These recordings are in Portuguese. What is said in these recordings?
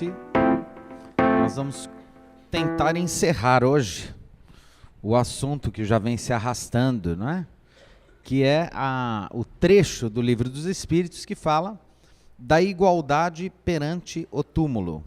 noite. Nós vamos tentar encerrar hoje o assunto que já vem se arrastando, não é? Que é o trecho do Livro dos Espíritos que fala da igualdade perante o túmulo.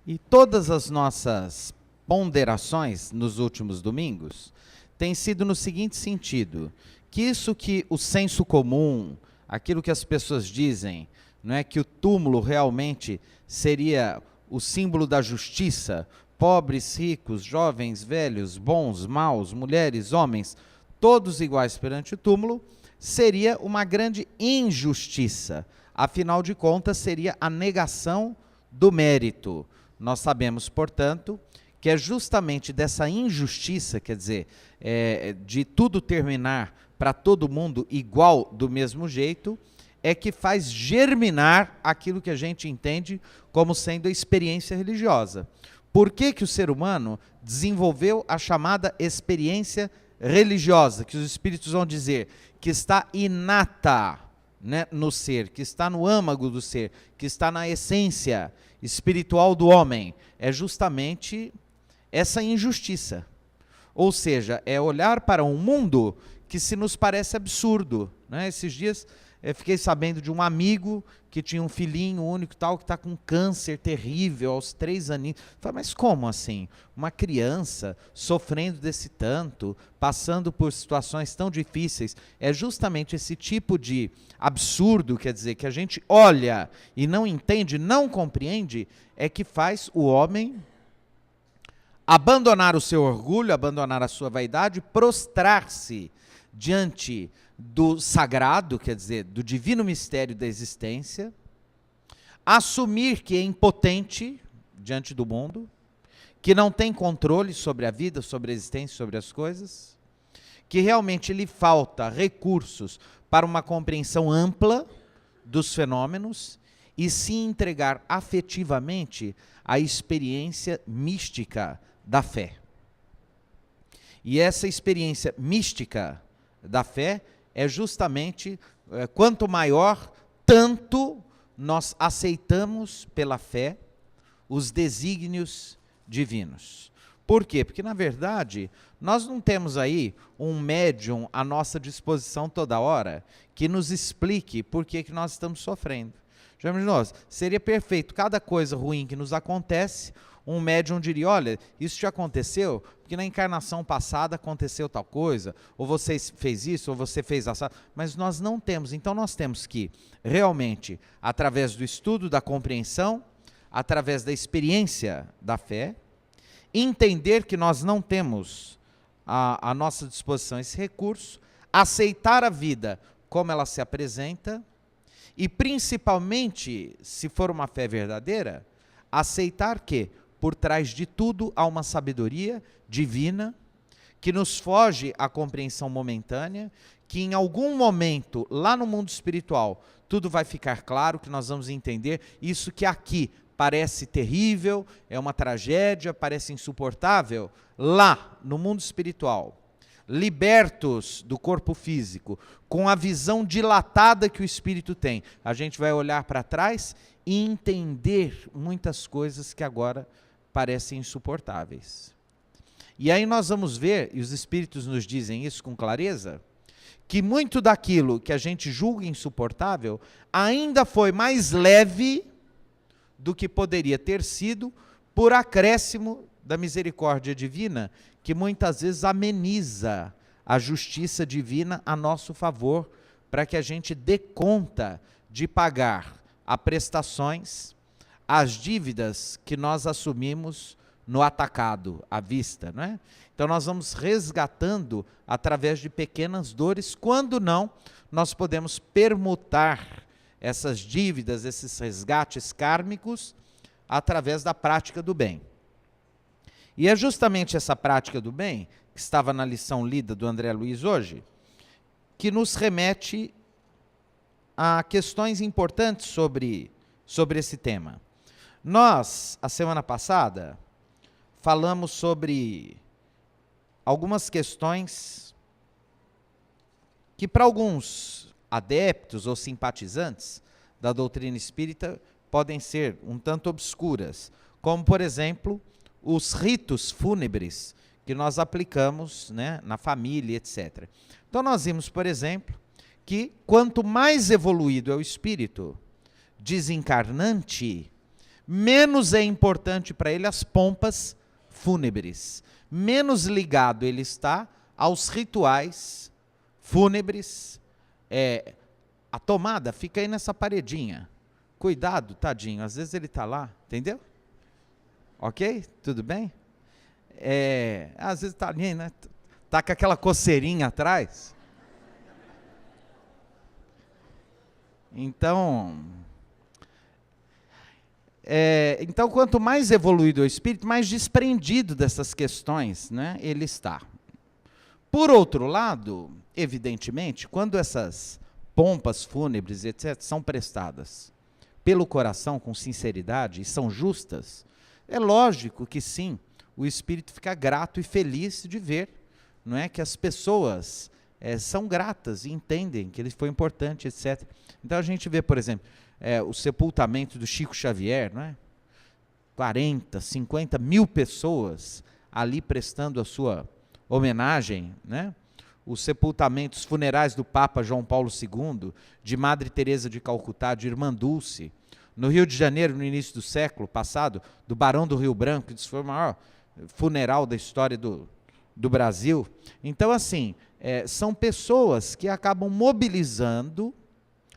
E todas as nossas ponderações nos últimos domingos têm sido no seguinte sentido, que isso que o senso comum, aquilo que as pessoas dizem, não é, que o túmulo realmente seria o símbolo da justiça, pobres, ricos, jovens, velhos, bons, maus, mulheres, homens, todos iguais perante o túmulo, seria uma grande injustiça. Afinal de contas, seria a negação do mérito. Nós sabemos, portanto, que é justamente dessa injustiça, quer dizer, de tudo terminar para todo mundo igual do mesmo jeito, é que faz germinar aquilo que a gente entende como sendo a experiência religiosa. Por que que o ser humano desenvolveu a chamada experiência religiosa, que os espíritos vão dizer que está inata, né, no ser, que está no âmago do ser, que está na essência espiritual do homem? É justamente essa injustiça. Ou seja, é olhar para um mundo que se nos parece absurdo, né? Esses dias eu fiquei sabendo de um amigo que tinha um filhinho único tal, que está com câncer terrível aos 3 aninhos. Falei, mas como assim? Uma criança sofrendo desse tanto, passando por situações tão difíceis. É justamente esse tipo de absurdo, quer dizer, que a gente olha e não entende, não compreende, é que faz o homem abandonar o seu orgulho, abandonar a sua vaidade, prostrar-se diante do sagrado, quer dizer, do divino mistério da existência, assumir que é impotente diante do mundo, que não tem controle sobre a vida, sobre a existência, sobre as coisas, que realmente lhe falta recursos para uma compreensão ampla dos fenômenos e se entregar afetivamente à experiência mística da fé. E essa experiência mística da fé é justamente, quanto maior, tanto nós aceitamos pela fé os desígnios divinos. Por quê? Porque, na verdade, nós não temos aí um médium à nossa disposição toda hora que nos explique por que nós estamos sofrendo. Já imaginou? Seria perfeito, cada coisa ruim que nos acontece, um médium diria, olha, isso te aconteceu porque na encarnação passada aconteceu tal coisa, ou você fez isso, ou você fez essa, mas nós não temos. Então nós temos que, realmente, através do estudo, da compreensão, através da experiência da fé, entender que nós não temos à nossa disposição esse recurso, aceitar a vida como ela se apresenta, e principalmente, se for uma fé verdadeira, aceitar que, por trás de tudo, há uma sabedoria divina, que nos foge à compreensão momentânea, que em algum momento, lá no mundo espiritual, tudo vai ficar claro, que nós vamos entender isso que aqui parece terrível, é uma tragédia, parece insuportável, lá no mundo espiritual, libertos do corpo físico, com a visão dilatada que o espírito tem, a gente vai olhar para trás e entender muitas coisas que agora parecem insuportáveis. E aí nós vamos ver, e os espíritos nos dizem isso com clareza, que muito daquilo que a gente julga insuportável ainda foi mais leve do que poderia ter sido por acréscimo da misericórdia divina, que muitas vezes ameniza a justiça divina a nosso favor, para que a gente dê conta de pagar a prestações, as dívidas que nós assumimos no atacado, à vista, não é? Então nós vamos resgatando através de pequenas dores, quando não, nós podemos permutar essas dívidas, esses resgates kármicos, através da prática do bem. E é justamente essa prática do bem, que estava na lição lida do André Luiz hoje, que nos remete a questões importantes sobre esse tema. Nós, a semana passada, falamos sobre algumas questões que para alguns adeptos ou simpatizantes da doutrina espírita podem ser um tanto obscuras, como, por exemplo, os ritos fúnebres que nós aplicamos, né, na família, etc. Então, nós vimos, por exemplo, que quanto mais evoluído é o espírito desencarnante, menos é importante para ele as pompas fúnebres, menos ligado ele está aos rituais fúnebres. A tomada fica aí nessa paredinha. Cuidado, tadinho, às vezes ele está lá, entendeu? Ok? Tudo bem? Às vezes está ali, né? Está com aquela coceirinha atrás. Então, quanto mais evoluído o espírito, mais desprendido dessas questões, né, ele está. Por outro lado, evidentemente, quando essas pompas fúnebres, etc., são prestadas pelo coração com sinceridade e são justas, é lógico que sim, o espírito fica grato e feliz de ver, não é, que as pessoas são gratas e entendem que ele foi importante, etc. Então a gente vê, por exemplo, o sepultamento do Chico Xavier, não é? 40, 50 mil pessoas ali prestando a sua homenagem, né? Os sepultamentos funerais do Papa João Paulo II, de Madre Teresa de Calcutá, de Irmã Dulce, no Rio de Janeiro, no início do século passado, do Barão do Rio Branco, que foi o maior funeral da história do Brasil. Então, assim, são pessoas que acabam mobilizando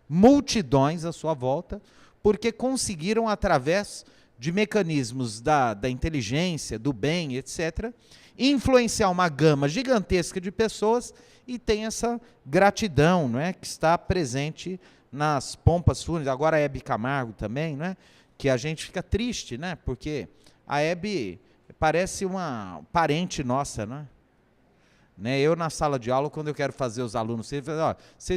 multidões à sua volta, porque conseguiram, através de mecanismos da inteligência, do bem, etc., influenciar uma gama gigantesca de pessoas, e tem essa gratidão, não é, que está presente nas pompas fúnebres. Agora a Hebe Camargo também, não é, que a gente fica triste, né, porque a Hebe parece uma parente nossa, não é? Né, eu na sala de aula, quando eu quero fazer os alunos, vocês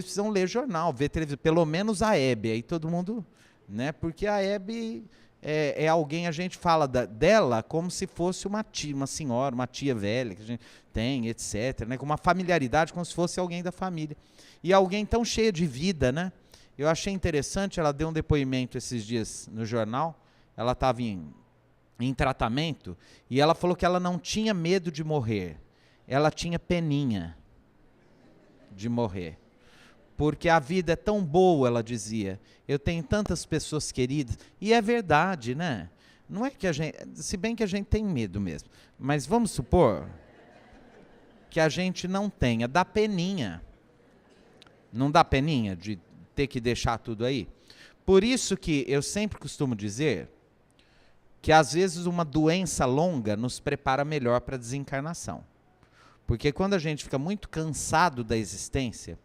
precisam ler jornal, ver televisão, pelo menos a Hebe, aí todo mundo, né, porque a Hebe é alguém, a gente fala dela como se fosse uma tia, uma senhora, uma tia velha que a gente tem, etc., né, com uma familiaridade, como se fosse alguém da família. E alguém tão cheia de vida, né? Eu achei interessante, ela deu um depoimento esses dias no jornal, ela estava em tratamento, e ela falou que ela não tinha medo de morrer, ela tinha peninha de morrer. Porque a vida é tão boa, ela dizia, eu tenho tantas pessoas queridas, e é verdade, né? Não é que a gente, se bem que a gente tem medo mesmo, mas vamos supor que a gente não tenha, dá peninha. Não dá peninha de ter que deixar tudo aí? Por isso que eu sempre costumo dizer que às vezes uma doença longa nos prepara melhor para a desencarnação. Porque quando a gente fica muito cansado da existência,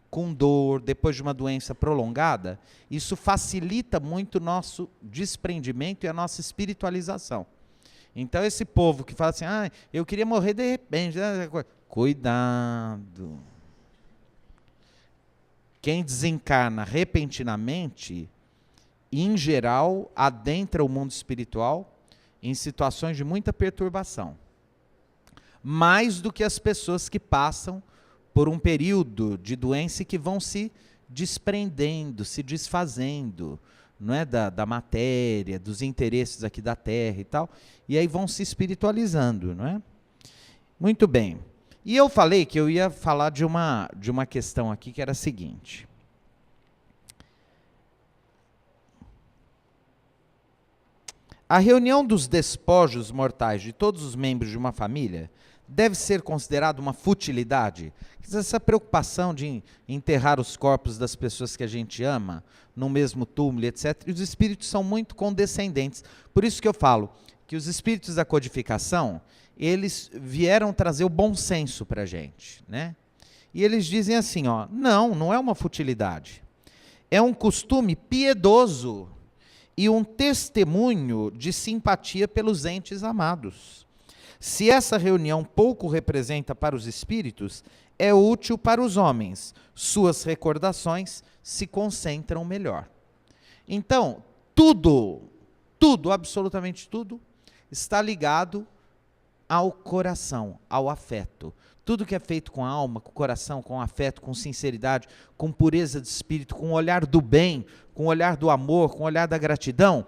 com dor, depois de uma doença prolongada, isso facilita muito o nosso desprendimento e a nossa espiritualização. Então esse povo que fala assim, eu queria morrer de repente, cuidado. Quem desencarna repentinamente, em geral, adentra o mundo espiritual em situações de muita perturbação. Mais do que as pessoas que passam por um período de doença e que vão se desprendendo, se desfazendo, não é, da matéria, dos interesses aqui da Terra e tal, e aí vão se espiritualizando, não é? Muito bem. E eu falei que eu ia falar de uma questão aqui que era a seguinte. A reunião dos despojos mortais de todos os membros de uma família deve ser considerada uma futilidade. Essa preocupação de enterrar os corpos das pessoas que a gente ama no mesmo túmulo, etc. E os espíritos são muito condescendentes. Por isso que eu falo que os espíritos da codificação, eles vieram trazer o bom senso para a gente, né? E eles dizem assim, não é uma futilidade. É um costume piedoso e um testemunho de simpatia pelos entes amados. Se essa reunião pouco representa para os espíritos, é útil para os homens. Suas recordações se concentram melhor. Então, tudo, absolutamente tudo, está ligado ao coração, ao afeto. Tudo que é feito com a alma, com o coração, com afeto, com sinceridade, com pureza de espírito, com o olhar do bem, com o olhar do amor, com o olhar da gratidão,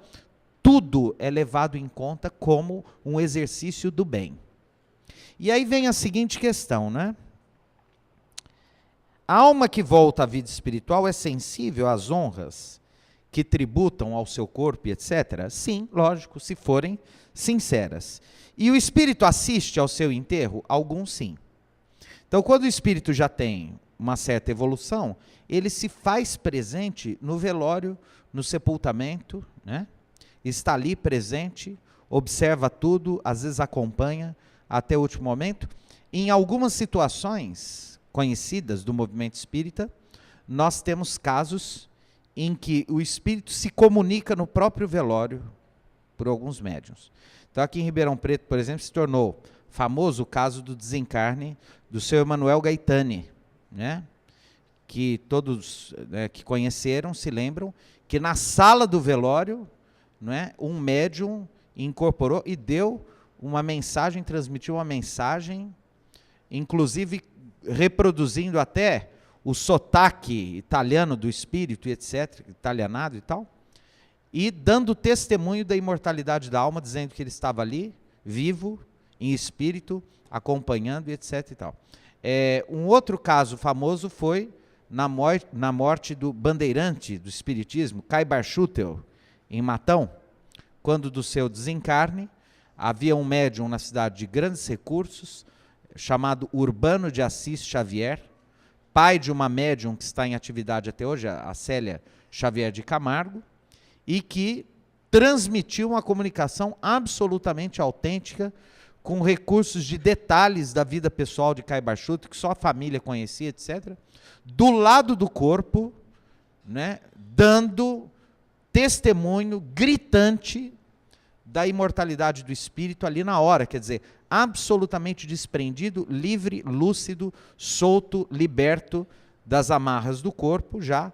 tudo é levado em conta como um exercício do bem. E aí vem a seguinte questão, né? A alma que volta à vida espiritual é sensível às honras que tributam ao seu corpo, etc.? Sim, lógico, se forem sinceras. E o espírito assiste ao seu enterro? Alguns sim. Então, quando o espírito já tem uma certa evolução, ele se faz presente no velório, no sepultamento, né? Está ali presente, observa tudo, às vezes acompanha até o último momento. Em algumas situações conhecidas do movimento espírita, nós temos casos em que o espírito se comunica no próprio velório por alguns médiuns. Então, aqui em Ribeirão Preto, por exemplo, se tornou famoso o caso do desencarne do seu Emanuel Gaetani, né? Que todos que conheceram se lembram que na sala do velório, né, um médium incorporou e deu uma mensagem, transmitiu uma mensagem, inclusive reproduzindo até o sotaque italiano do espírito, etc., italianado e tal, e dando testemunho da imortalidade da alma, dizendo que ele estava ali, vivo, em espírito, acompanhando, etc. e tal. Um outro caso famoso foi na morte do bandeirante do espiritismo, Caibar Schutel, em Matão, quando do seu desencarne, havia um médium na cidade de grandes recursos, chamado Urbano de Assis Xavier, pai de uma médium que está em atividade até hoje, a Célia Xavier de Camargo, e que transmitiu uma comunicação absolutamente autêntica, com recursos de detalhes da vida pessoal de Caibar Schutel, que só a família conhecia, etc., do lado do corpo, né, dando testemunho gritante da imortalidade do espírito ali na hora, quer dizer, absolutamente desprendido, livre, lúcido, solto, liberto das amarras do corpo, já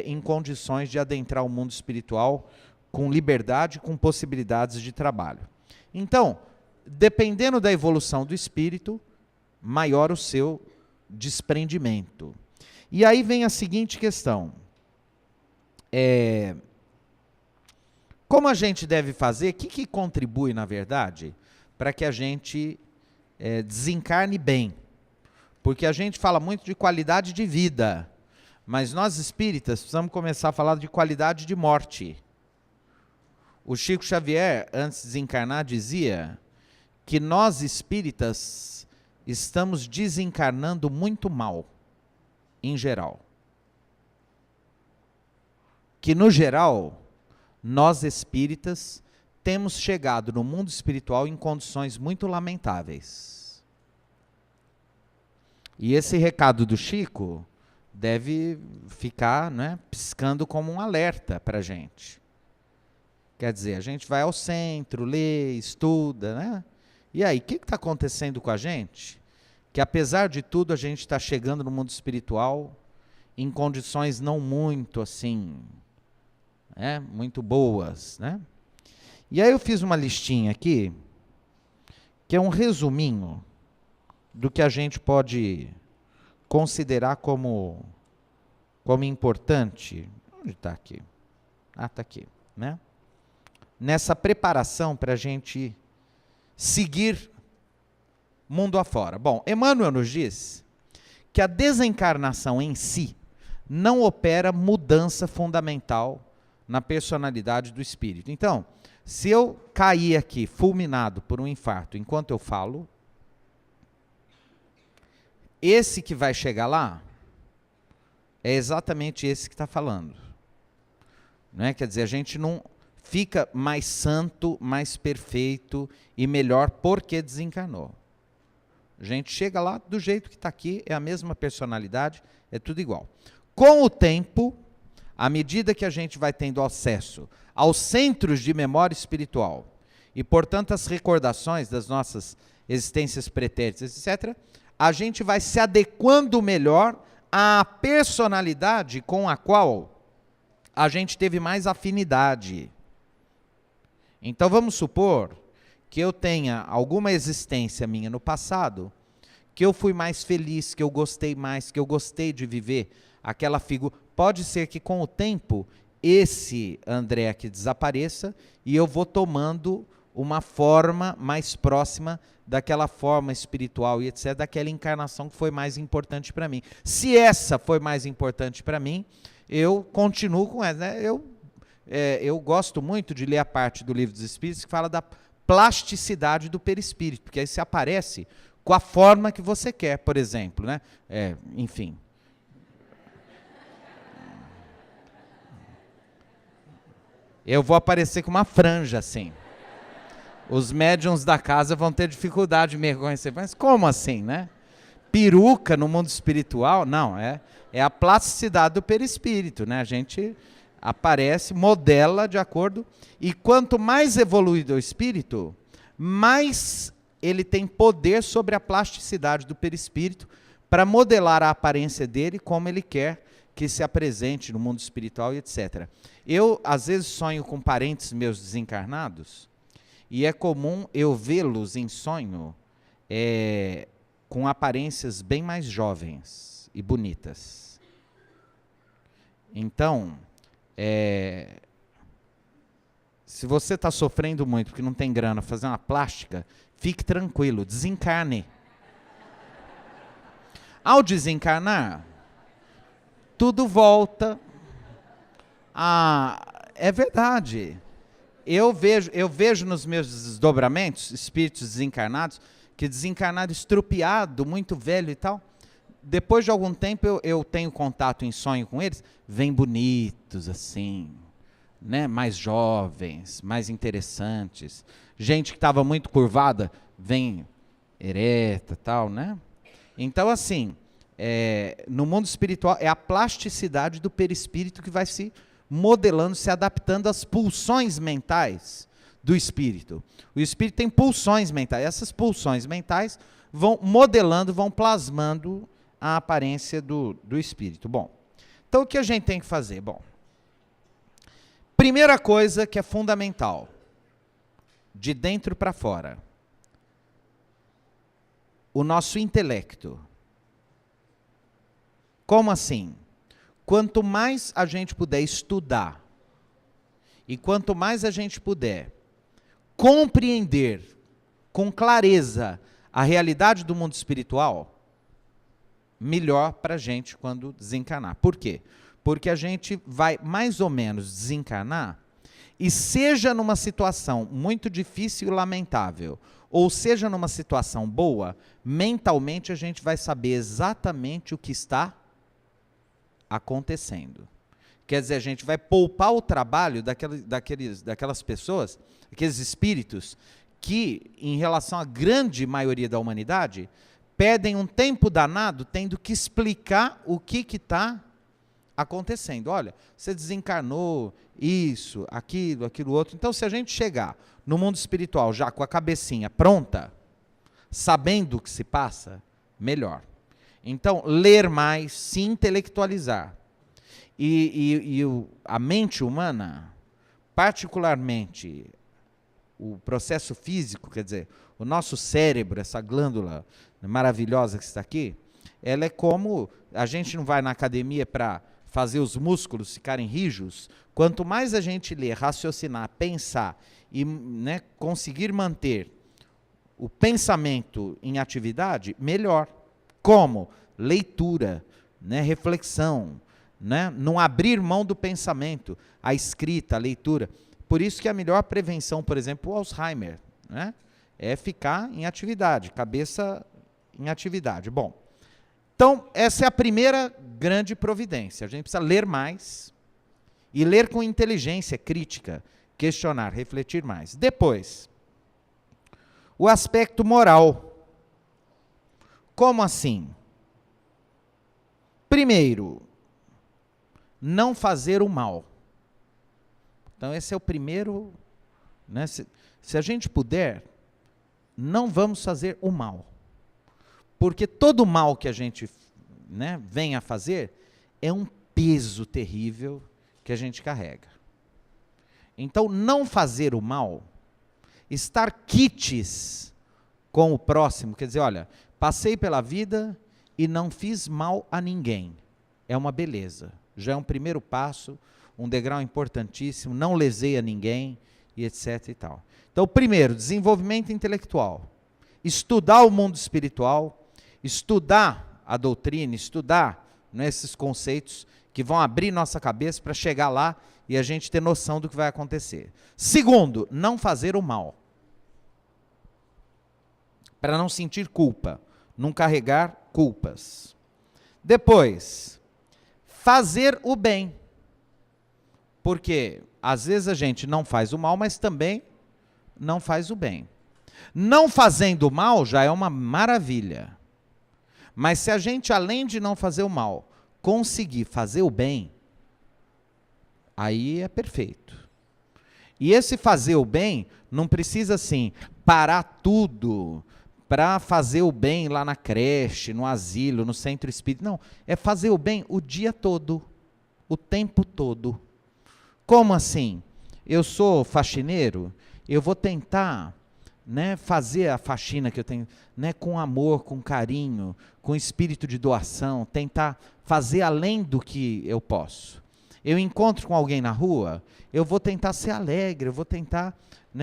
em condições de adentrar o mundo espiritual com liberdade, com possibilidades de trabalho. Então, dependendo da evolução do espírito, maior o seu desprendimento. E aí vem a seguinte questão. Como a gente deve fazer? O que contribui, na verdade, para que a gente desencarne bem? Porque a gente fala muito de qualidade de vida, mas nós espíritas precisamos começar a falar de qualidade de morte. O Chico Xavier, antes de desencarnar, dizia que nós espíritas estamos desencarnando muito mal, em geral. Que, no geral, nós espíritas temos chegado no mundo espiritual em condições muito lamentáveis. E esse recado do Chico deve ficar, né, piscando como um alerta para a gente. Quer dizer, a gente vai ao centro, lê, estuda, né? E aí, o que está acontecendo com a gente? Que apesar de tudo, a gente está chegando no mundo espiritual em condições não muito assim, muito boas, né? E aí eu fiz uma listinha aqui, que é um resuminho do que a gente pode considerar como importante. Onde está aqui? Ah, está aqui, né? Nessa preparação para a gente seguir mundo afora. Bom, Emmanuel nos diz que a desencarnação em si não opera mudança fundamental na personalidade do espírito. Então, se eu cair aqui fulminado por um infarto enquanto eu falo, esse que vai chegar lá é exatamente esse que está falando. Não é? Quer dizer, a gente não fica mais santo, mais perfeito e melhor porque desencarnou. A gente chega lá do jeito que está aqui, é a mesma personalidade, é tudo igual. Com o tempo, à medida que a gente vai tendo acesso aos centros de memória espiritual e, portanto, as recordações das nossas existências pretéritas, etc., a gente vai se adequando melhor à personalidade com a qual a gente teve mais afinidade. Então, vamos supor que eu tenha alguma existência minha no passado, que eu fui mais feliz, que eu gostei mais, que eu gostei de viver aquela figura. Pode ser que com o tempo esse André aqui desapareça e eu vou tomando uma forma mais próxima daquela forma espiritual e etc, daquela encarnação que foi mais importante para mim. Se essa foi mais importante para mim, eu continuo com essa, né? Eu gosto muito de ler a parte do Livro dos Espíritos que fala da plasticidade do perispírito, porque aí se aparece com a forma que você quer, por exemplo, né? Enfim. Eu vou aparecer com uma franja, assim. Os médiuns da casa vão ter dificuldade de me reconhecer. Mas como assim, né? Peruca no mundo espiritual? Não, é a plasticidade do perispírito, né? A gente aparece, modela de acordo. E quanto mais evoluído o espírito, mais ele tem poder sobre a plasticidade do perispírito para modelar a aparência dele como ele quer que se apresente no mundo espiritual e etc. Eu, às vezes, sonho com parentes meus desencarnados e é comum eu vê-los em sonho com aparências bem mais jovens e bonitas. Então, se você está sofrendo muito porque não tem grana fazer uma plástica, fique tranquilo, desencarne. Ao desencarnar, tudo volta. É verdade. Eu vejo nos meus desdobramentos, espíritos desencarnados, que desencarnado estrupiado, muito velho e tal. Depois de algum tempo eu tenho contato em sonho com eles, vêm bonitos assim, né? Mais jovens, mais interessantes. Gente que estava muito curvada, vem ereta tal, né? Então assim, no mundo espiritual é a plasticidade do perispírito que vai se modelando, se adaptando às pulsões mentais do espírito. O espírito tem pulsões mentais. Essas pulsões mentais vão modelando, vão plasmando a aparência do espírito. Bom, então o que a gente tem que fazer? Bom, primeira coisa que é fundamental, de dentro para fora, o nosso intelecto. Como assim? Quanto mais a gente puder estudar, e quanto mais a gente puder compreender com clareza a realidade do mundo espiritual, melhor para a gente quando desencarnar. Por quê? Porque a gente vai mais ou menos desencarnar, e seja numa situação muito difícil e lamentável, ou seja numa situação boa, mentalmente a gente vai saber exatamente o que está acontecendo. Quer dizer, a gente vai poupar o trabalho daquelas pessoas, aqueles espíritos, que, em relação à grande maioria da humanidade, perdem um tempo danado tendo que explicar o que está acontecendo. Olha, você desencarnou, isso, aquilo outro. Então, se a gente chegar no mundo espiritual já com a cabecinha pronta, sabendo o que se passa, melhor. Então, ler mais, se intelectualizar. A mente humana, particularmente o processo físico, quer dizer, o nosso cérebro, essa glândula maravilhosa que está aqui, ela é como, a gente não vai na academia para fazer os músculos ficarem rijos, quanto mais a gente ler, raciocinar, pensar e, né, conseguir manter o pensamento em atividade, melhor. Como? Leitura, né, reflexão, né, não abrir mão do pensamento, a escrita, a leitura. Por isso que a melhor prevenção, por exemplo, o Alzheimer, né, é ficar em atividade, cabeça em atividade. Bom, então essa é a primeira grande providência. A gente precisa ler mais e ler com inteligência crítica, questionar, refletir mais. Depois, o aspecto moral. Como assim? Primeiro, não fazer o mal. Então esse é o primeiro, né? Se a gente puder, não vamos fazer o mal. Porque todo mal que a gente, né, vem a fazer é um peso terrível que a gente carrega. Então não fazer o mal estar quites com o próximo, quer dizer, olha, passei pela vida e não fiz mal a ninguém. É uma beleza, já é um primeiro passo, um degrau importantíssimo, não lesei a ninguém, e etc e tal. Então, primeiro, desenvolvimento intelectual. Estudar o mundo espiritual, estudar a doutrina, estudar esses conceitos que vão abrir nossa cabeça para chegar lá e a gente ter noção do que vai acontecer. Segundo, não fazer o mal. Para não sentir culpa, não carregar culpas. Depois, fazer o bem. Porque às vezes a gente não faz o mal, mas também não faz o bem. Não fazendo o mal já é uma maravilha. Mas se a gente, além de não fazer o mal, conseguir fazer o bem, aí é perfeito. E esse fazer o bem não precisa assim parar tudo para fazer o bem lá na creche, no asilo, no centro espírita. Não, é fazer o bem o dia todo, o tempo todo. Como assim? Eu sou faxineiro, eu vou tentar fazer a faxina que eu tenho com amor, com carinho, com espírito de doação, tentar fazer além do que eu posso. Eu encontro com alguém na rua, eu vou tentar ser alegre, eu vou tentar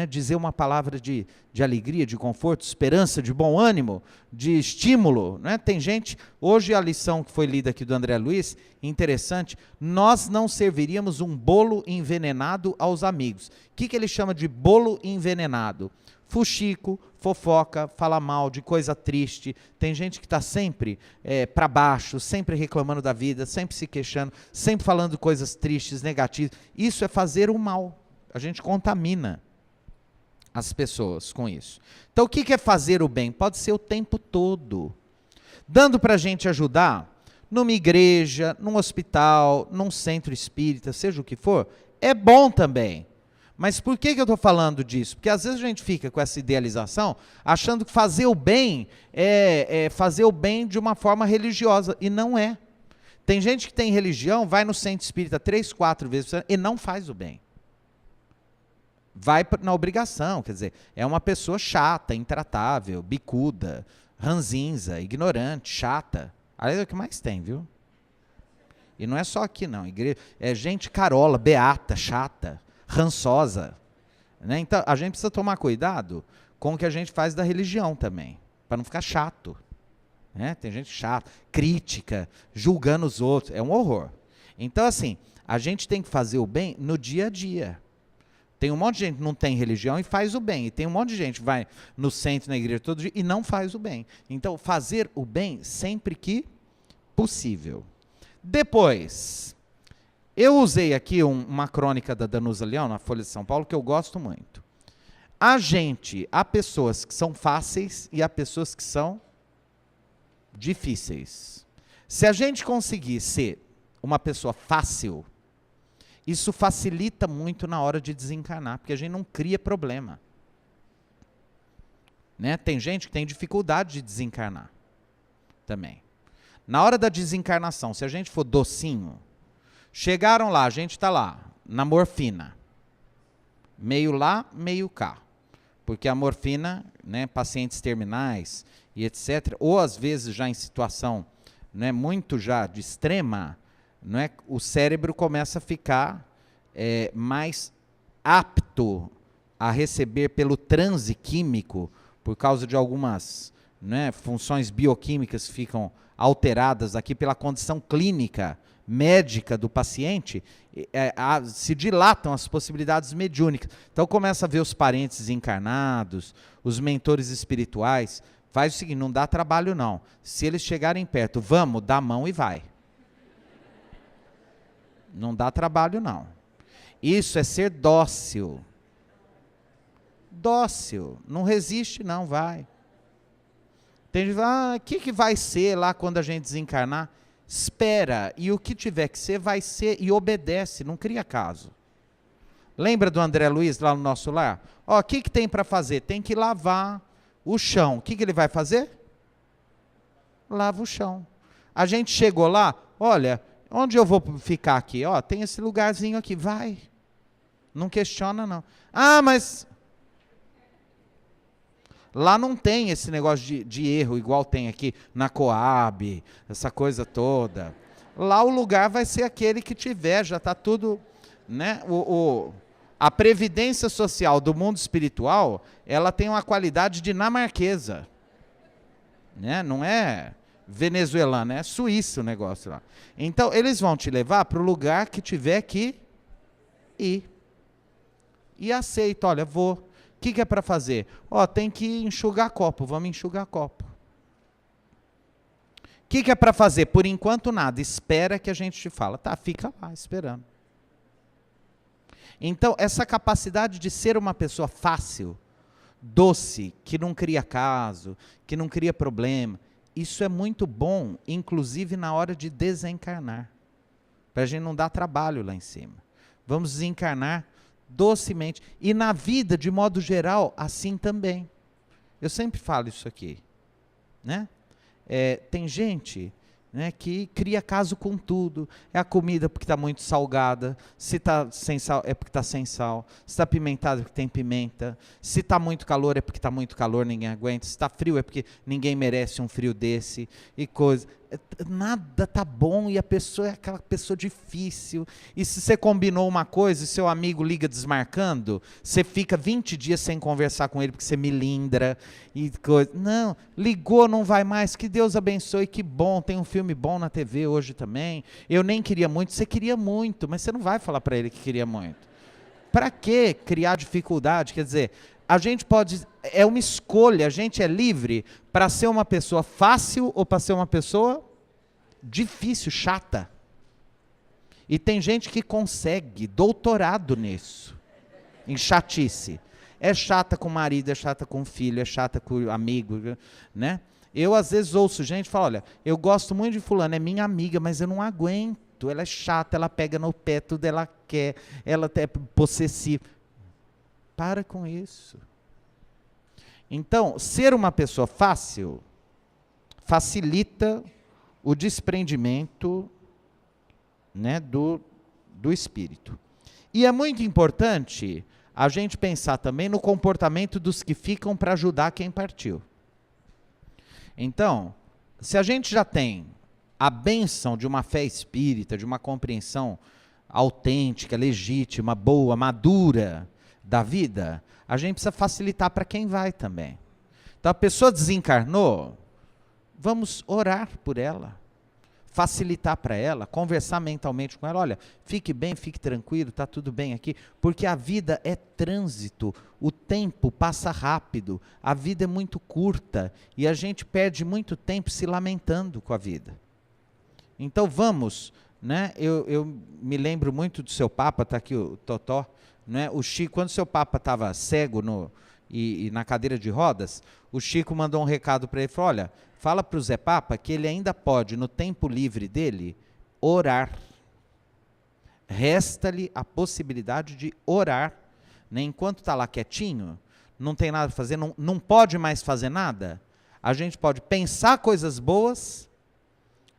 dizer uma palavra de alegria, de conforto, esperança, de bom ânimo, de estímulo. Tem gente, hoje a lição que foi lida aqui do André Luiz, interessante, nós não serviríamos um bolo envenenado aos amigos. O que ele chama de bolo envenenado? Fuxico, fofoca, fala mal de coisa triste. Tem gente que está sempre para baixo, sempre reclamando da vida, sempre se queixando, sempre falando coisas tristes, negativas. Isso é fazer o mal. A gente contamina as pessoas com isso. Então o que é fazer o bem? Pode ser o tempo todo. Dando para a gente ajudar numa igreja, num hospital, num centro espírita, seja o que for, é bom também. Mas por que eu estou falando disso? Porque às vezes a gente fica com essa idealização, achando que fazer o bem é fazer o bem de uma forma religiosa, e não é. Tem gente que tem religião, vai no centro espírita 3, 4 vezes e não faz o bem. Vai na obrigação, quer dizer, é uma pessoa chata, intratável, bicuda, ranzinza, ignorante, chata. Aliás, é o que mais tem, viu? E não é só aqui não, é gente carola, beata, chata, rançosa. Então, a gente precisa tomar cuidado com o que a gente faz da religião também, para não ficar chato. Tem gente chata, crítica, julgando os outros, é um horror. Então, assim, a gente tem que fazer o bem no dia a dia. Tem um monte de gente que não tem religião e faz o bem. E tem um monte de gente que vai no centro, na igreja todo dia e não faz o bem. Então, fazer o bem sempre que possível. Depois, eu usei aqui uma crônica da Danusa Leão, na Folha de São Paulo, que eu gosto muito. Há pessoas que são fáceis e há pessoas que são difíceis. Se a gente conseguir ser uma pessoa fácil, isso facilita muito na hora de desencarnar, porque a gente não cria problema. Tem gente que tem dificuldade de desencarnar também. Na hora da desencarnação, se a gente for docinho, chegaram lá, a gente está lá, na morfina. Meio lá, meio cá. Porque a morfina, pacientes terminais e etc., ou às vezes já em situação muito já de extrema, o cérebro começa a ficar mais apto a receber pelo transe químico, por causa de algumas funções bioquímicas que ficam alteradas aqui pela condição clínica, médica do paciente, se dilatam as possibilidades mediúnicas. Então começa a ver os parentes encarnados, os mentores espirituais. Faz o seguinte, não dá trabalho não. Se eles chegarem perto, vamos, dá a mão e vai. Não dá trabalho não. Isso é ser dócil. Dócil, não resiste não, vai. Tem gente que fala, o que vai ser lá quando a gente desencarnar? Espera, e o que tiver que ser, vai ser, e obedece, não cria caso. Lembra do André Luiz lá no nosso lar? O que tem para fazer? Tem que lavar o chão. O que ele vai fazer? Lava o chão. A gente chegou lá, olha, onde eu vou ficar aqui? Tem esse lugarzinho aqui, vai. Não questiona não. Mas Lá não tem esse negócio de erro, igual tem aqui na Coab, essa coisa toda. Lá o lugar vai ser aquele que tiver, já está tudo, né? A previdência social do mundo espiritual, ela tem uma qualidade dinamarquesa, né? Não é venezuelana, é suíço o negócio lá. Então, eles vão te levar para o lugar que tiver que ir. E aceita, olha, vou. O que é para fazer? Tem que enxugar copo, vamos enxugar copo. O que é para fazer? Por enquanto nada, espera que a gente te fala. Tá, fica lá esperando. Então, essa capacidade de ser uma pessoa fácil, doce, que não cria caso, que não cria problema, isso é muito bom, inclusive na hora de desencarnar, para a gente não dar trabalho lá em cima. Vamos desencarnar docemente. E na vida, de modo geral, assim também. Eu sempre falo isso aqui, né? Tem gente, né, que cria caso com tudo. É a comida porque está muito salgada. Se está sem sal, é porque está sem sal. Se está pimentado, é porque tem pimenta. Se está muito calor, é porque está muito calor, ninguém aguenta. Se está frio, é porque ninguém merece um frio desse. E coisa. Nada está bom e a pessoa é aquela pessoa difícil. E se você combinou uma coisa e seu amigo liga desmarcando, você fica 20 dias sem conversar com ele porque você milindra e coisa. Não, ligou, não vai mais. Que Deus abençoe, que bom. Tem um filme bom na TV hoje também. Eu nem queria muito, você queria muito, mas você não vai falar para ele que queria muito. Para que criar dificuldade? Quer dizer, a gente pode, é uma escolha, a gente é livre para ser uma pessoa fácil ou para ser uma pessoa difícil, chata. E tem gente que consegue doutorado nisso, em chatice. É chata com o marido, é chata com o filho, é chata com o amigo, né? Eu às vezes ouço gente falar, olha, eu gosto muito de fulano, é minha amiga, mas eu não aguento, ela é chata, ela pega no pé, tudo ela quer, ela é possessiva. Para com isso. Então, ser uma pessoa fácil facilita o desprendimento, né, do espírito. E é muito importante a gente pensar também no comportamento dos que ficam para ajudar quem partiu. Então, se a gente já tem a bênção de uma fé espírita, de uma compreensão autêntica, legítima, boa, madura da vida, a gente precisa facilitar para quem vai também. Então a pessoa desencarnou, vamos orar por ela, facilitar para ela, conversar mentalmente com ela, olha, fique bem, fique tranquilo, está tudo bem aqui, porque a vida é trânsito, o tempo passa rápido, a vida é muito curta, e a gente perde muito tempo se lamentando com a vida. Então vamos, né, eu me lembro muito do seu Papa, está aqui o Totó, né, o Chico, quando o seu Papa estava cego e na cadeira de rodas, o Chico mandou um recado para ele, falou, olha, fala para o Zé Papa que ele ainda pode, no tempo livre dele, orar. Resta-lhe a possibilidade de orar, né? Enquanto está lá quietinho, não tem nada a fazer, não pode mais fazer nada, a gente pode pensar coisas boas,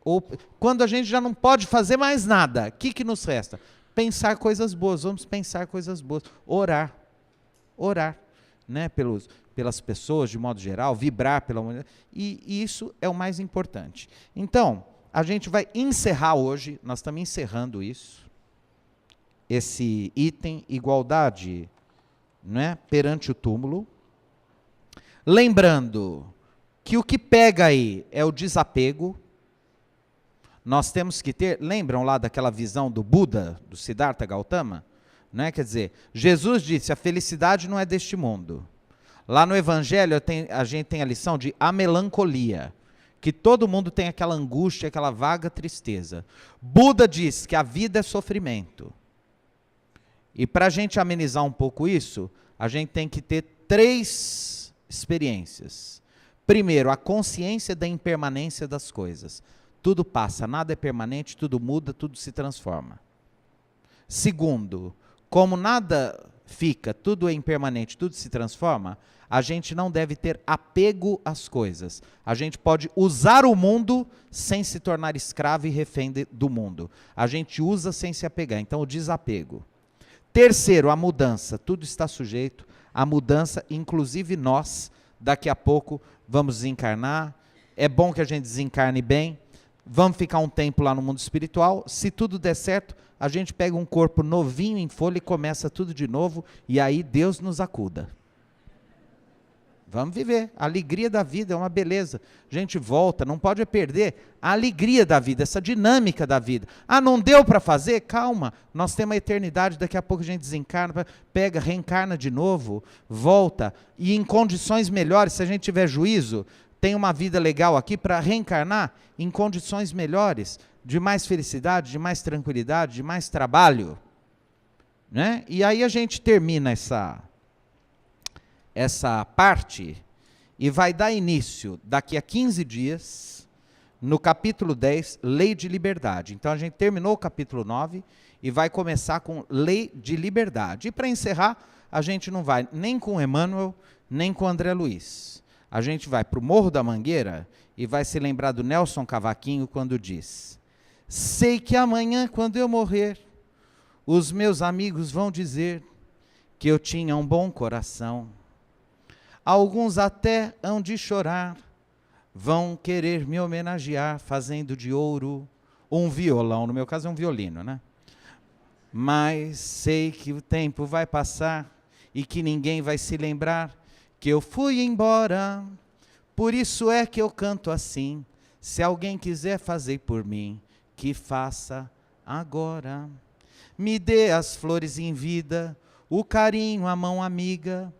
ou quando a gente já não pode fazer mais nada, o que nos resta? Pensar coisas boas, vamos pensar coisas boas, orar, né, pelas pessoas de modo geral, vibrar pela humanidade, e isso é o mais importante. Então, a gente vai encerrar hoje, nós estamos encerrando isso, esse item, igualdade, né, perante o túmulo, lembrando que o que pega aí é o desapego. Nós temos que ter, lembram lá daquela visão do Buda, do Siddhartha Gautama? Né? Quer dizer, Jesus disse, a felicidade não é deste mundo. Lá no Evangelho a gente tem a lição de a melancolia, que todo mundo tem aquela angústia, aquela vaga tristeza. Buda diz que a vida é sofrimento. E para a gente amenizar um pouco isso, a gente tem que ter 3 experiências. Primeiro, a consciência da impermanência das coisas. Tudo passa, nada é permanente, tudo muda, tudo se transforma. Segundo, como nada fica, tudo é impermanente, tudo se transforma, a gente não deve ter apego às coisas. A gente pode usar o mundo sem se tornar escravo e refém do mundo. A gente usa sem se apegar, então o desapego. Terceiro, a mudança. Tudo está sujeito à mudança, inclusive nós, daqui a pouco vamos desencarnar. É bom que a gente desencarne bem. Vamos ficar um tempo lá no mundo espiritual. Se tudo der certo, a gente pega um corpo novinho em folha e começa tudo de novo. E aí Deus nos acuda. Vamos viver. A alegria da vida é uma beleza. A gente volta, não pode perder a alegria da vida, essa dinâmica da vida. Ah, não deu para fazer? Calma, nós temos a eternidade, daqui a pouco a gente desencarna, pega, reencarna de novo, volta, e em condições melhores, se a gente tiver juízo, tem uma vida legal aqui para reencarnar em condições melhores, de mais felicidade, de mais tranquilidade, de mais trabalho. Né? E aí a gente termina essa parte e vai dar início, daqui a 15 dias, no capítulo 10, Lei de Liberdade. Então a gente terminou o capítulo 9 e vai começar com Lei de Liberdade. E para encerrar, a gente não vai nem com Emmanuel, nem com André Luiz. A gente vai para o Morro da Mangueira e vai se lembrar do Nelson Cavaquinho quando diz: sei que amanhã, quando eu morrer, os meus amigos vão dizer que eu tinha um bom coração. Alguns até hão de chorar, vão querer me homenagear, fazendo de ouro um violão. No meu caso é um violino, né? Mas sei que o tempo vai passar e que ninguém vai se lembrar que eu fui embora. Por isso é que eu canto assim. Se alguém quiser fazer por mim, que faça agora. Me dê as flores em vida, o carinho, a mão amiga,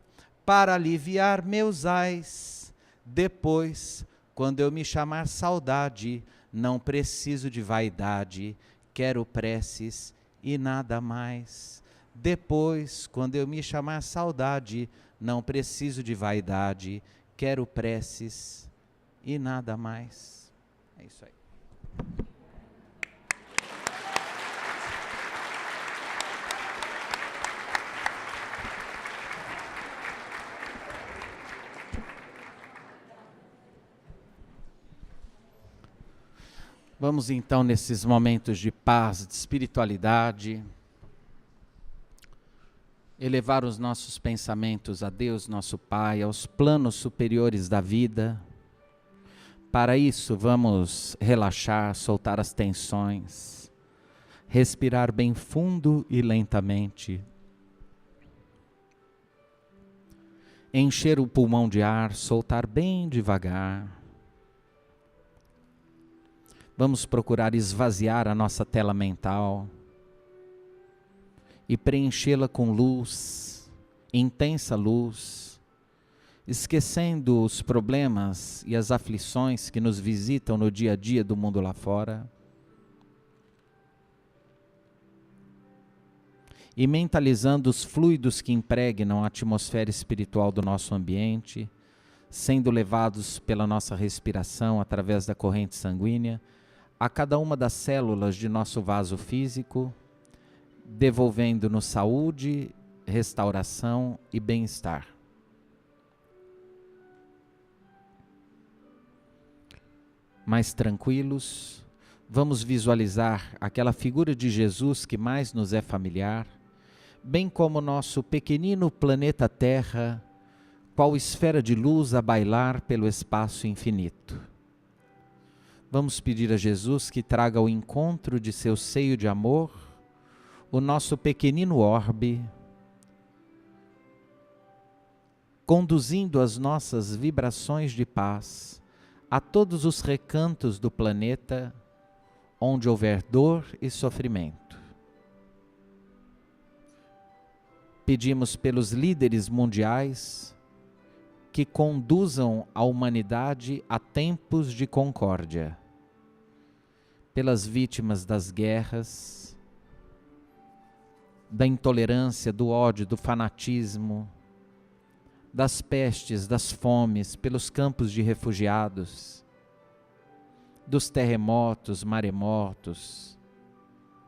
para aliviar meus ais. Depois, quando eu me chamar saudade, não preciso de vaidade, quero preces e nada mais. Depois, quando eu me chamar saudade, não preciso de vaidade, quero preces e nada mais. É isso aí. Vamos então, nesses momentos de paz, de espiritualidade, elevar os nossos pensamentos a Deus, nosso Pai, aos planos superiores da vida. Para isso, vamos relaxar, soltar as tensões, respirar bem fundo e lentamente, encher o pulmão de ar, soltar bem devagar. Vamos procurar esvaziar a nossa tela mental e preenchê-la com luz, intensa luz, esquecendo os problemas e as aflições que nos visitam no dia a dia do mundo lá fora. E mentalizando os fluidos que impregnam a atmosfera espiritual do nosso ambiente, sendo levados pela nossa respiração através da corrente sanguínea, a cada uma das células de nosso vaso físico, devolvendo-nos saúde, restauração e bem-estar. Mais tranquilos, vamos visualizar aquela figura de Jesus que mais nos é familiar, bem como nosso pequenino planeta Terra, qual esfera de luz a bailar pelo espaço infinito. Vamos pedir a Jesus que traga ao encontro de seu seio de amor o nosso pequenino orbe, conduzindo as nossas vibrações de paz a todos os recantos do planeta onde houver dor e sofrimento. Pedimos pelos líderes mundiais que conduzam a humanidade a tempos de concórdia, pelas vítimas das guerras, da intolerância, do ódio, do fanatismo, das pestes, das fomes, pelos campos de refugiados, dos terremotos, maremotos,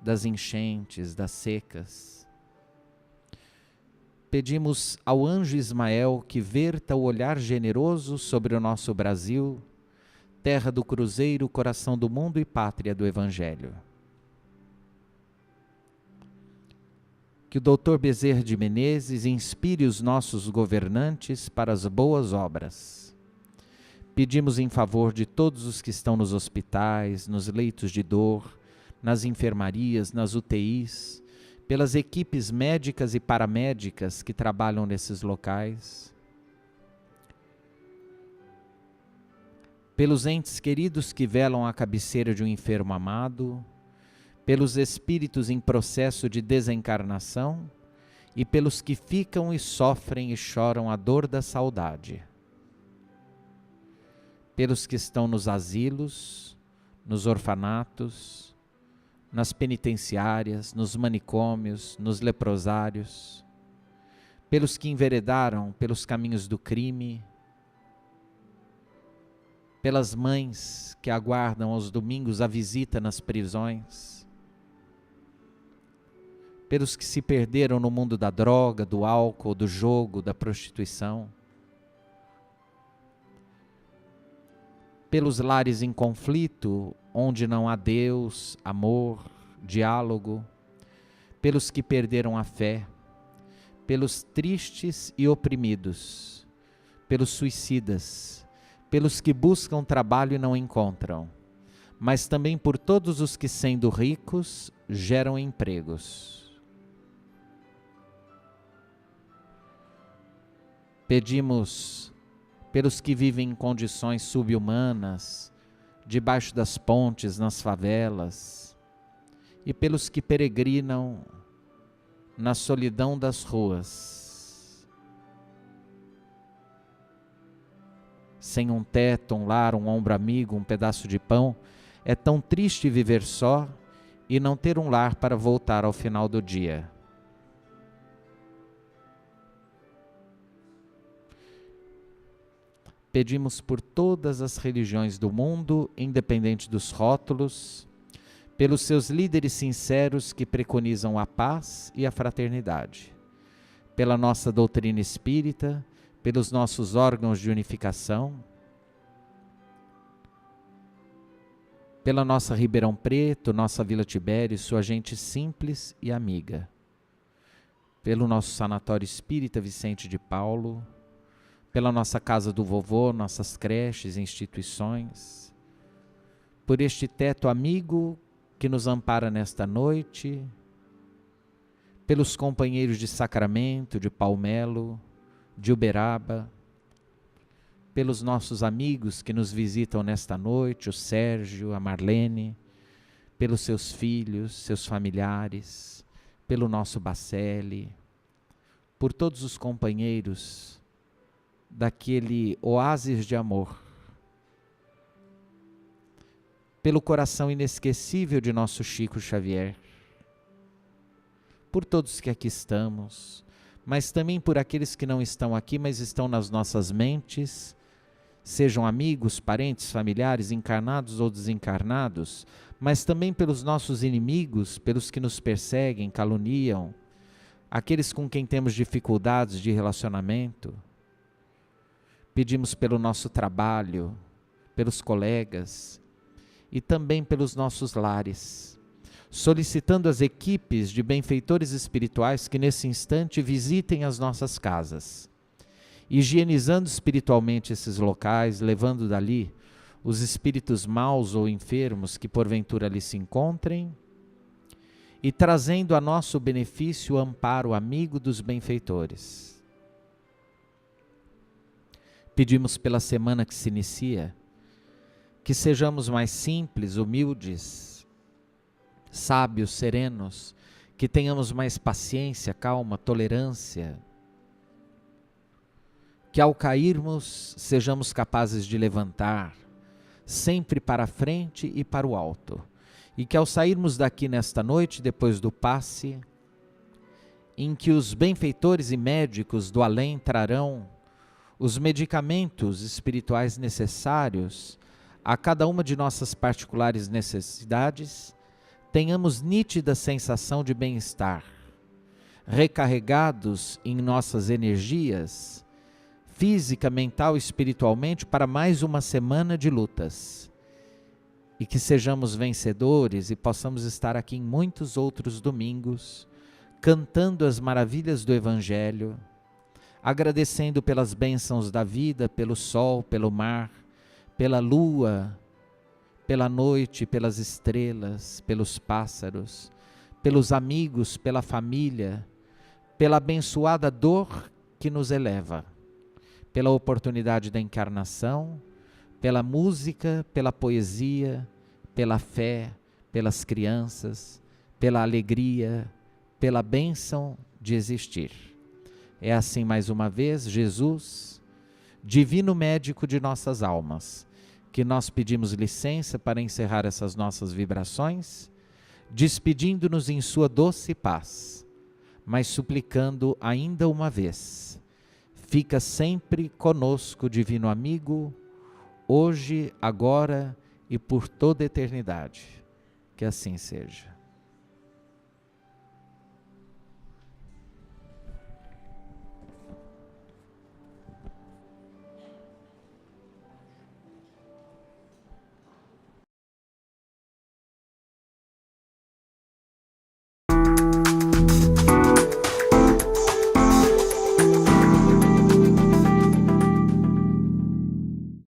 das enchentes, das secas. Pedimos ao anjo Ismael que verta o olhar generoso sobre o nosso Brasil, terra do cruzeiro, coração do mundo e pátria do Evangelho. que o Dr. Bezerra de Menezes inspire os nossos governantes para as boas obras. Pedimos em favor de todos os que estão nos hospitais, nos leitos de dor, nas enfermarias, nas UTIs, pelas equipes médicas e paramédicas que trabalham nesses locais, pelos entes queridos que velam à cabeceira de um enfermo amado, pelos espíritos em processo de desencarnação e pelos que ficam e sofrem e choram a dor da saudade, pelos que estão nos asilos, nos orfanatos, nas penitenciárias, nos manicômios, nos leprosários, pelos que enveredaram pelos caminhos do crime, pelas mães que aguardam aos domingos a visita nas prisões, pelos que se perderam no mundo da droga, do álcool, do jogo, da prostituição, pelos lares em conflito, onde não há Deus, amor, diálogo, pelos que perderam a fé, pelos tristes e oprimidos, pelos suicidas, pelos que buscam trabalho e não encontram, mas também por todos os que, sendo ricos, geram empregos. Pedimos pelos que vivem em condições subhumanas, debaixo das pontes, nas favelas, e pelos que peregrinam na solidão das ruas, sem um teto, um lar, um ombro amigo, um pedaço de pão. É tão triste viver só e não ter um lar para voltar ao final do dia. Pedimos por todas as religiões do mundo, independente dos rótulos, pelos seus líderes sinceros que preconizam a paz e a fraternidade, pela nossa doutrina espírita, pelos nossos órgãos de unificação, pela nossa Ribeirão Preto, nossa Vila Tibério, sua gente simples e amiga, pelo nosso Sanatório Espírita Vicente de Paulo, pela nossa casa do vovô, nossas creches e instituições, por este teto amigo que nos ampara nesta noite, pelos companheiros de Sacramento, de Palmelo, de Uberaba, pelos nossos amigos que nos visitam nesta noite, o Sérgio, a Marlene, pelos seus filhos, seus familiares, pelo nosso Bacelli, por todos os companheiros daquele oásis de amor, pelo coração inesquecível de nosso Chico Xavier, por todos que aqui estamos, mas também por aqueles que não estão aqui, mas estão nas nossas mentes, sejam amigos, parentes, familiares, encarnados ou desencarnados, mas também pelos nossos inimigos, pelos que nos perseguem, caluniam, aqueles com quem temos dificuldades de relacionamento. Pedimos pelo nosso trabalho, pelos colegas e também pelos nossos lares, solicitando as equipes de benfeitores espirituais que nesse instante visitem as nossas casas, higienizando espiritualmente esses locais, levando dali os espíritos maus ou enfermos que porventura ali se encontrem e trazendo a nosso benefício o amparo amigo dos benfeitores. Pedimos pela semana que se inicia, que sejamos mais simples, humildes, sábios, serenos, que tenhamos mais paciência, calma, tolerância, que ao cairmos sejamos capazes de levantar, sempre para a frente e para o alto, e que ao sairmos daqui nesta noite, depois do passe, em que os benfeitores e médicos do além trarão os medicamentos espirituais necessários a cada uma de nossas particulares necessidades, tenhamos nítida sensação de bem-estar, recarregados em nossas energias, física, mental e espiritualmente, para mais uma semana de lutas, e que sejamos vencedores e possamos estar aqui em muitos outros domingos, cantando as maravilhas do Evangelho, agradecendo pelas bênçãos da vida, pelo sol, pelo mar, pela lua, pela noite, pelas estrelas, pelos pássaros, pelos amigos, pela família, pela abençoada dor que nos eleva, pela oportunidade da encarnação, pela música, pela poesia, pela fé, pelas crianças, pela alegria, pela bênção de existir. É assim mais uma vez, Jesus, divino médico de nossas almas, que nós pedimos licença para encerrar essas nossas vibrações, despedindo-nos em sua doce paz, mas suplicando ainda uma vez: fica sempre conosco, divino amigo, hoje, agora e por toda a eternidade. Que assim seja.